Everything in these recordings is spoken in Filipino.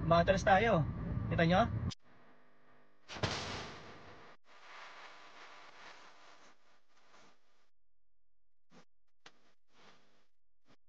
Umatras tayo. Kita nyo?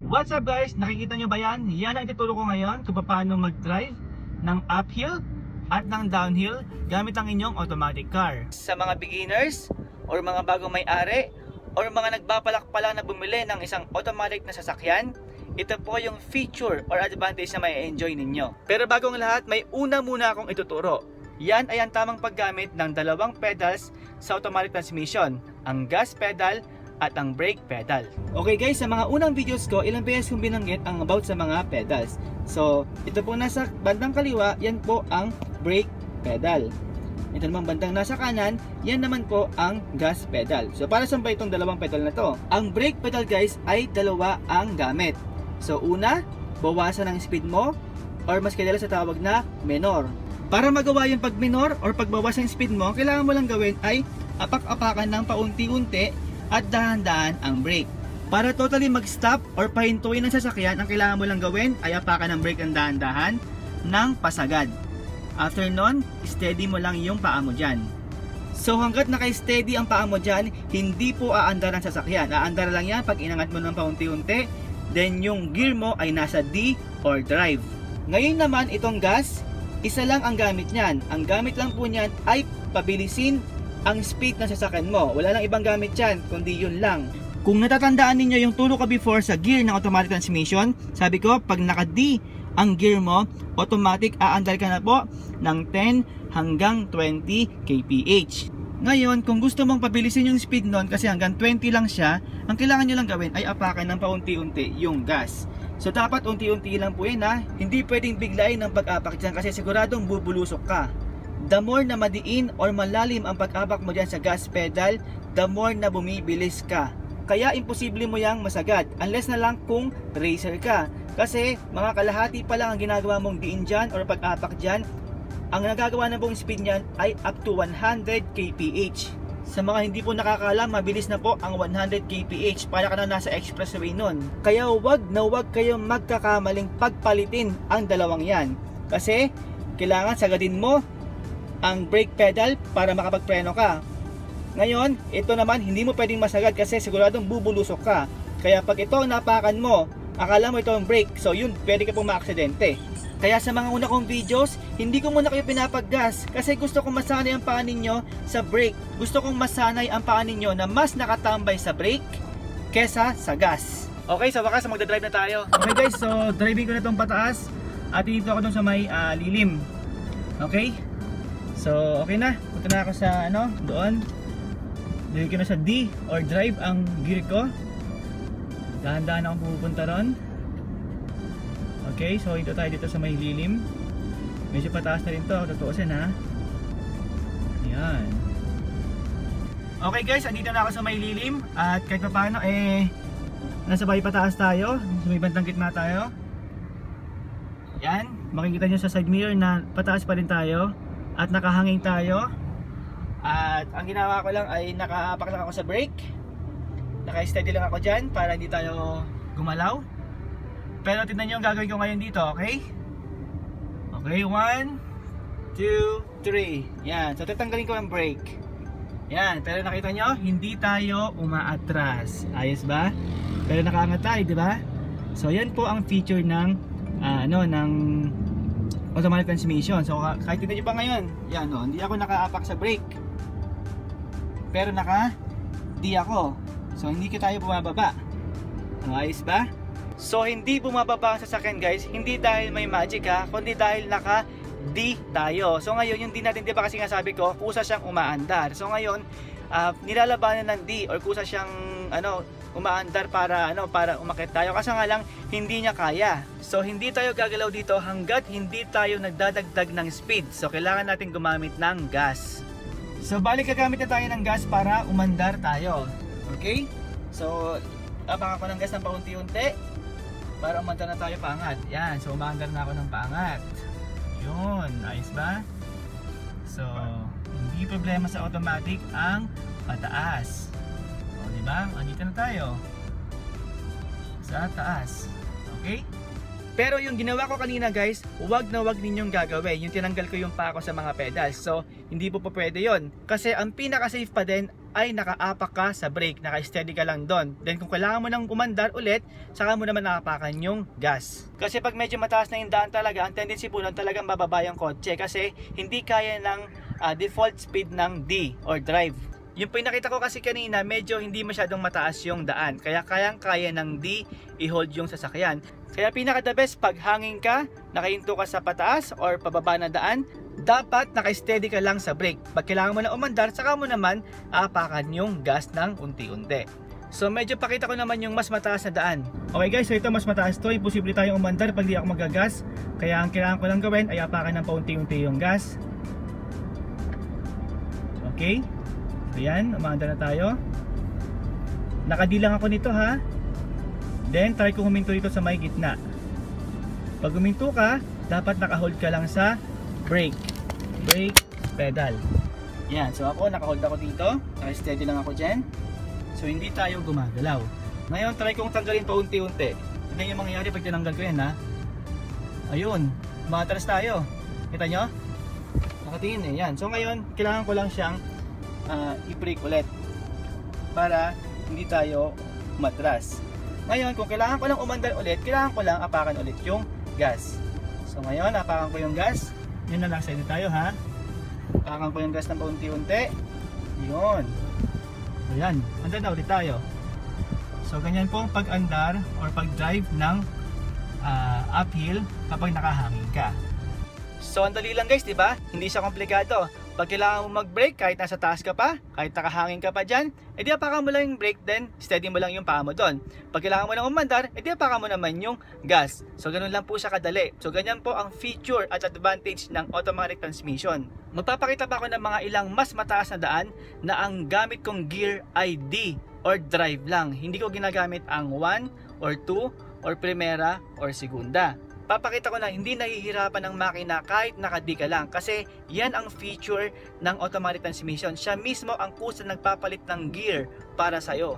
What's up guys? Nakikita nyo ba yan? Yan ang ituturo ko ngayon kung paano mag-drive ng uphill at ng downhill gamit ang inyong automatic car. Sa mga beginners or mga bagong may-ari or mga nagbabalak pa lang na bumili ng isang automatic na sasakyan, ito po yung feature or advantage na may enjoy ninyo. Pero bago ang lahat, may una muna akong ituturo. Yan ay ang tamang paggamit ng dalawang pedals sa automatic transmission, ang gas pedal at ang brake pedal. Okay guys, sa mga unang videos ko, ilang beses kong binanggit ang about sa mga pedals. So, ito po nasa bandang kaliwa, yan po ang brake pedal. Ito naman bandang nasa kanan, yan naman po ang gas pedal. So, para saan ba itong dalawang pedal na to? Ang brake pedal guys ay dalawa ang gamit. So, una, bawasan ang speed mo or mas kilala sa tawag na menor. Para magawa yung pag menor or pagbawas ng speed mo, kailangan mo lang gawin ay apak-apakan ng paunti-unti at dahan-dahan ang brake. Para totally mag-stop or pahintuin ng sasakyan, ang kailangan mo lang gawin ay apakan ng brake ng dahan-dahan ng pasagad. After nun, steady mo lang yung paa mo dyan. So hanggat naka-steady ang paa mo dyan, hindi po aandar ang sasakyan. Aandar lang yan pag inangat mo ng paunti-unti, then yung gear mo ay nasa D or drive. Ngayon naman itong gas, isa lang ang gamit niyan. Ang gamit lang po niyan ay pabilisin ang speed ng sasakyan mo. Wala lang ibang gamit yan, kundi yun lang. Kung natatandaan ninyo yung turo ko before sa gear ng automatic transmission, sabi ko, pag naka-D ang gear mo, automatic aandar ka na po ng 10 hanggang 20 kph. Ngayon, kung gusto mong pabilisin yung speed nun, kasi hanggang 20 lang siya, ang kailangan nyo lang gawin ay apakan ng paunti-unti yung gas. So dapat unti-unti lang po yun ha. Hindi pwedeng biglayin ng pag-apak dyan kasi siguradong bubulusok ka. The more na madiin or malalim ang pag-apak mo dyan sa gas pedal, the more na bumibilis ka. Kaya imposible mo yang masagad, unless na lang kung racer ka. Kasi mga kalahati pa lang ang ginagawa mong diin dyan or pag-apak dyan, ang nagagawa na pong speed nyan ay up to 100 kph. Sa mga hindi po nakakaalam, mabilis na po ang 100 kph para ka na nasa expressway nun. Kaya wag na wag kayong magkakamaling pagpalitin ang dalawang yan. Kasi kailangan sagadin mo ang brake pedal para makapagpreno ka. Ngayon, ito naman hindi mo pwedeng masagad kasi siguradong bubulusok ka. Kaya pag ito napakan mo, akala mo ito ang brake, so yun, pwede ka pong maaksidente. Kaya sa mga una kong videos, hindi ko muna kayo pinapaggas kasi gusto kong masanay ang paa ninyo sa brake. Gusto kong masanay ang paa ninyo na mas nakatambay sa brake kesa sa gas. Okay, sa wakas magdadrive na tayo. Okay guys, so driving ko na itong pataas at dito ako dun sa may lilim. Okay? So, okay na. Punta na ako sa doon. Dili ko na sa D or drive ang gear ko. Dahan-dahan akong pupunta ron. Okay, so ito tayo dito sa may lilim. Medyo pataas na rin to, tutuusin ha. Ayan. Okay guys, andito na ako sa may lilim. At kahit pa paano, nasa bahay pataas tayo. Sa may bandang gitna tayo. Ayan, makikita nyo sa side mirror na pataas pa rin tayo. At nakahangin tayo. At ang ginawa ko lang ay nakaapak lang ako sa brake. Naka-steady lang ako dyan para hindi tayo gumalaw. Pero tignan nyo ang gagawin ko ngayon dito, okay? Okay, 1, 2, 3. Yan, so tatanggalin ko ang brake. Yan, pero nakita nyo, hindi tayo umaatras. Ayos ba? Pero nakaangat tayo, di ba? So yan po ang feature ng ng automatic transmission. So kahit tignan nyo pa ngayon, yan hindi ako nakaapak sa brake. Pero naka-D ako. So hindi ka tayo bumababa. Ayos ba? So hindi bumababa ang sasakyan guys, hindi dahil may magic ha, kundi dahil naka-D tayo. So ngayon yung D natin, di ba kasi nga sabi ko, kusa siyang umaandar. So ngayon, nilalabanan ng D or kusa siyang umaandar para umakyat tayo kasi nga lang hindi niya kaya. So hindi tayo gagalaw dito hanggat hindi tayo nagdadagdag ng speed. So kailangan natin gumamit ng gas. So balik gagamit na tayo ng gas para umandar tayo. Okay? So apakan ko ng gas ng paunti-unti para umandar na tayo paangat. Yan, so umaandar na ako ng paangat. Yun, ayos ba? So hindi problema sa automatic ang pataas. O diba? Andito na tayo sa taas. Okay? Pero yung ginawa ko kanina guys, wag na wag ninyong gagawin. Yung tinanggal ko yung pako sa mga pedals. So, hindi po pwede yon. Kasi ang pinaka-safe pa din ay nakaapak ka sa brake, naka-steady ka lang doon. Then kung kailangan mo nang umandar ulit, saka mo naman nakapakan yung gas. Kasi pag medyo mataas na yung daan talaga, ang tendency po nun talagang bababa yung kotse kasi hindi kaya ng default speed ng D or drive. Yung pinakita ko kasi kanina, medyo hindi masyadong mataas yung daan. Kaya kayang-kaya ng D i-hold yung sasakyan. Kaya pinaka the best, pag hangin ka, nakahinto ka sa pataas or pababa na daan, dapat naka-steady ka lang sa brake. Pag kailangan mo na umandar, saka mo naman aapakan yung gas ng unti-unti. So medyo pakita ko naman yung mas mataas na daan. Okay guys, so ito mas mataas to. Imposible tayong umandar pag di ako magagas. Kaya ang kailangan ko lang gawin ay apakan ng paunti-unti yung gas. Okay. Ayan, umandar na tayo. Nakadilang ako nito ha. Then try ko huminto dito sa may gitna. Pag huminto ka, dapat naka-hold ka lang sa brake pedal. Yan, so ako naka-hold ako dito. Naka-steady lang ako dyan. So hindi tayo gumagalaw. Ngayon try kong tanggalin pa unti-unti. Tignan yung mangyayari pag tinanggal ko yan ha. Ayun, umatras tayo. Kita nyo? Nakatingin eh, yan. So ngayon, kailangan ko lang siyang i-brake ulit para hindi tayo matras. Ngayon, kung kailangan ko lang umandar ulit, kailangan ko lang apakan ulit yung gas. So ngayon, apakan ko yung gas. Yun na lang, steady tayo ha. Apakan ko yung gas ng paunti-unti. Yun. So yan, andar na ulit tayo. So ganyan po ang pag-andar or pag-drive ng uphill kapag nakahangin ka. So ang dali lang guys, di ba? Hindi siya komplikado. Pag kailangan mo mag-brake, kahit nasa taas ka pa, kahit nakahangin ka pa dyan, edi apakan mo lang yung brake, then steady mo lang yung paa mo doon. Pag kailangan mo lang umandar, edi apakan mo naman yung gas. So ganun lang po siya kadali. So ganyan po ang feature at advantage ng automatic transmission. Magpapakita pa ako ng mga ilang mas mataas na daan na ang gamit kong gear ay D or drive lang. Hindi ko ginagamit ang 1 or 2 or primera or segunda. Papakita ko na hindi nahihirapan ng makina kahit naka-D ka lang kasi yan ang feature ng automatic transmission. Siya mismo ang kusa nagpapalit ng gear para sa'yo.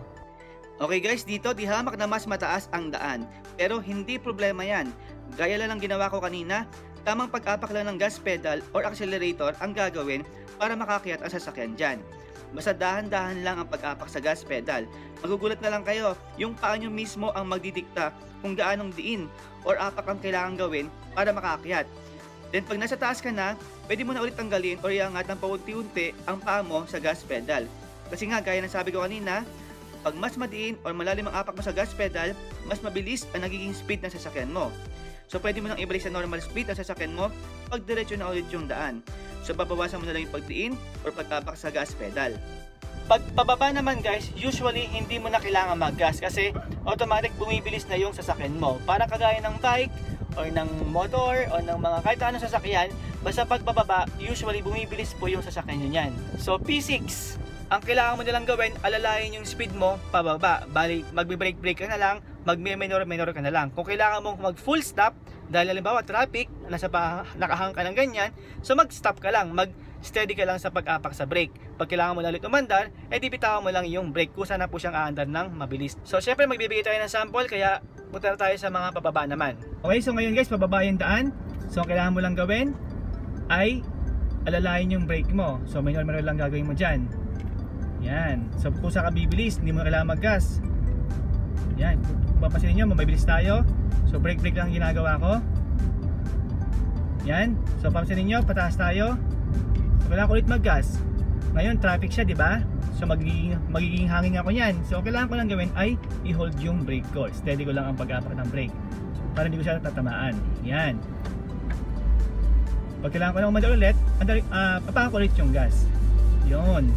Okay guys, dito di hamak na mas mataas ang daan. Pero hindi problema yan. Gaya lang ang ginawa ko kanina, tamang pag-apak lang ng gas pedal or accelerator ang gagawin para makakyat ang sasakyan dyan. Basta dahan-dahan lang ang pag-apak sa gas pedal. Magugulat na lang kayo, yung paa nyo mismo ang magdidikta kung gaanong diin or apak ang kailangan gawin para makaakyat. Then pag nasa taas ka na, pwede mo na ulit tanggalin o iangat ng paunti-unti ang paa mo sa gas pedal. Kasi nga, gaya ng sabi ko kanina, pag mas madiin o malalim ang apak mo sa gas pedal, mas mabilis ang nagiging speed ng sasakyan mo. So pwede mo nang ibalik sa normal speed ang sasakyan mo pag diretso na ulit yung daan. So babawasan mo na lang yung pagdiin or pag-apak sa gas pedal. Pag pababa naman guys, usually hindi mo na kailangan mag-gas kasi automatic bumibilis na yung sasakyan mo. Para kagaya ng bike or ng motor o ng mga kahit anong sasakyan, basta pag pababa, usually bumibilis po yung sasakyan nyo yan. So P6, ang kailangan mo nalang gawin, alalayin yung speed mo pababa. Bali, magbe-brake ka na lang, magme-minor ka na lang. Kung kailangan mong mag-full stop, dahil halimbawa traffic, nakahang ka ng ganyan, so mag-stop ka lang, mag-steady ka lang sa pag-apak sa brake. Pag kailangan mo na ulit umandar, edi bitawan mo lang yung brake kung saan na po siyang aandar ng mabilis. So syempre magbibigay tayo ng sample, kaya punta na tayo sa mga pababa naman. Okay, so ngayon guys, pababa yung daan. So ang kailangan mo lang gawin ay alalayin yung brake mo. So minor lang gagawin mo dyan. Yan. So kung saan ka bibilis, hindi mo na kailangan mag-gas. Yan. Kung papansinin nyo, mabilis tayo. So brake lang ginagawa ko. Yan. So papansinin nyo, pataas tayo. So kailangan ko ulit mag-gas. Ngayon traffic siya, di ba? So magiging hangin ako niyan. So kailangan ko lang gawin ay i-hold yung brake ko. Steady ko lang ang pag-apak ng brake para hindi ko siya tatamaan. Yan. Pag kailangan ko lang umandar ulit, papakan ko ulit yung gas. Yun.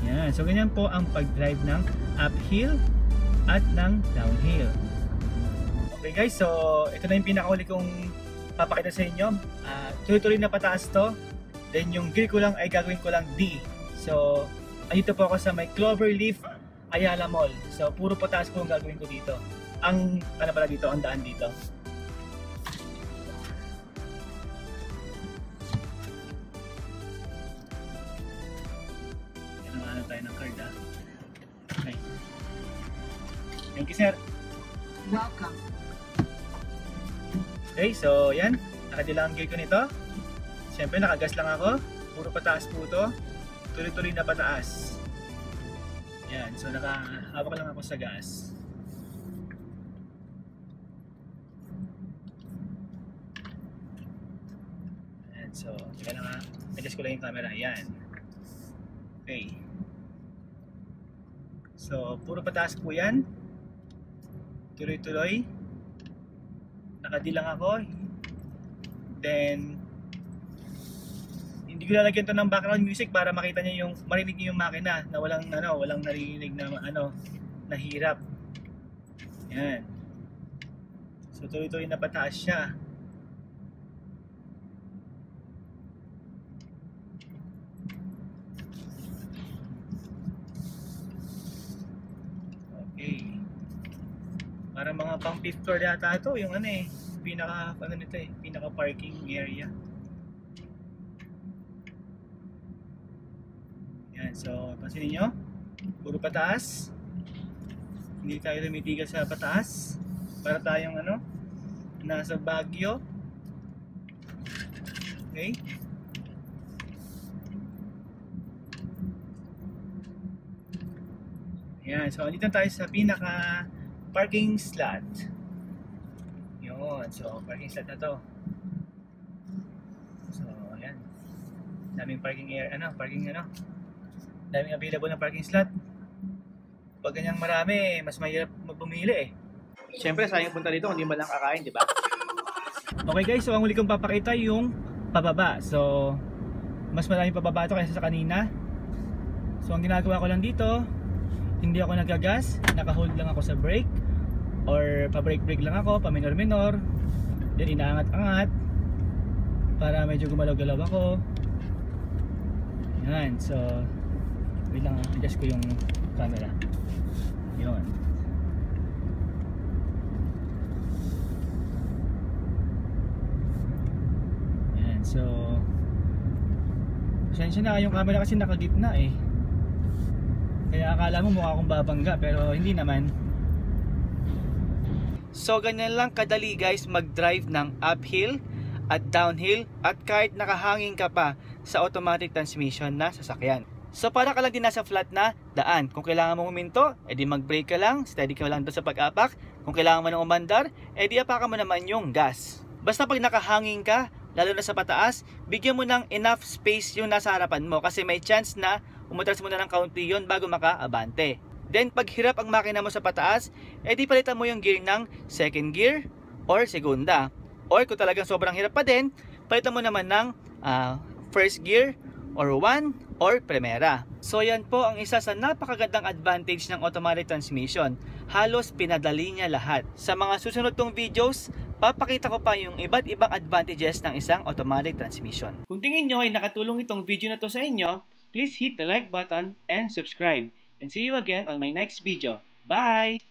Yan. So ganyan po ang pag-drive ng uphill at ng downhill. Okay guys, so ito na yung pinakahuli kong papakita sa inyo. Tuloy-tuloy na pataas to. Then yung gear ko lang ay gagawin ko lang D. So andito po ako sa may Cloverleaf Ayala Mall. So puro pataas po ang gagawin ko dito. Ang ano pala dito, ang daan dito. Tayo ng card ha. Okay. Thank you sir. Welcome. Okay, so yan. Nakadilang ang gear ko nito. Siyempre, nakagas lang ako. Puro pataas po ito. Tuloy-tuloy na pataas. Yan, so nakahawak lang ako sa gas. Yan, so, teka lang ha. Adjust ko lang yung camera. Yan. Okay. So, puro pataas po yan. Tuloy-tuloy. Nakadilang ako. Then, hindi ko lalagyan to ng background music para makita niyo yung, marinig niyo yung makina na walang narinig na na hirap. Yan. So, tuloy-tuloy na pataas siya. Okay. Para mga pang 5th floor yata ito, yung pinaka parking area. Yan, so pansinin nyo, puro pataas. Hindi tayo tumitigas sa pataas. Para tayong nasa Baguio. Okay. Yan, so dito tayo sa pinaka parking slot. Yun, so parking slot na to. So, ayan. Daming parking daming available na parking slot. Pag ganyang marami, mas mahirap magpumili eh. Siyempre, sayang punta dito kung hindi mo lang kakain, di ba? Okay guys, so ang huli kong papakita yung pababa. So, mas maraming pababa ito kaysa sa kanina. So, ang ginagawa ko lang dito, hindi ako nagagas, naka-hold lang ako sa brake or pa-brake lang ako, pa-minor-minor, then inaangat-angat para medyo gumalaw-galaw ako. Yan, so wait lang, adjust ko yung camera. Yun. Yan, so pasensya na, yung camera kasi nakagitna eh. Kaya akala mo mukha akong babangga pero hindi naman. So ganyan lang kadali guys mag-drive ng uphill at downhill at kahit nakahangin ka pa sa automatic transmission na sasakyan. So para ka lang din nasa flat na daan. Kung kailangan mo huminto, edi mag-brake ka lang, steady ka lang doon sa pag-apak. Kung kailangan mo nang umandar, edi apakan mo naman yung gas. Basta pag nakahangin ka, lalo na sa pataas, bigyan mo ng enough space yung nasa harapan mo kasi may chance na umatras mo na ng kaunti yun bago maka-abante. Then pag hirap ang makina mo sa pataas, edi palitan mo yung gear ng second gear or segunda. Or kung talagang sobrang hirap pa din, palitan mo naman ng first gear or 1 or primera. So yan po ang isa sa napakagandang advantage ng automatic transmission. Halos pinadali niya lahat. Sa mga susunod tong videos, papakita ko pa yung iba't ibang advantages ng isang automatic transmission. Kung tingin nyo ay nakatulong itong video na to sa inyo, please hit the like button and subscribe. And see you again on my next video. Bye!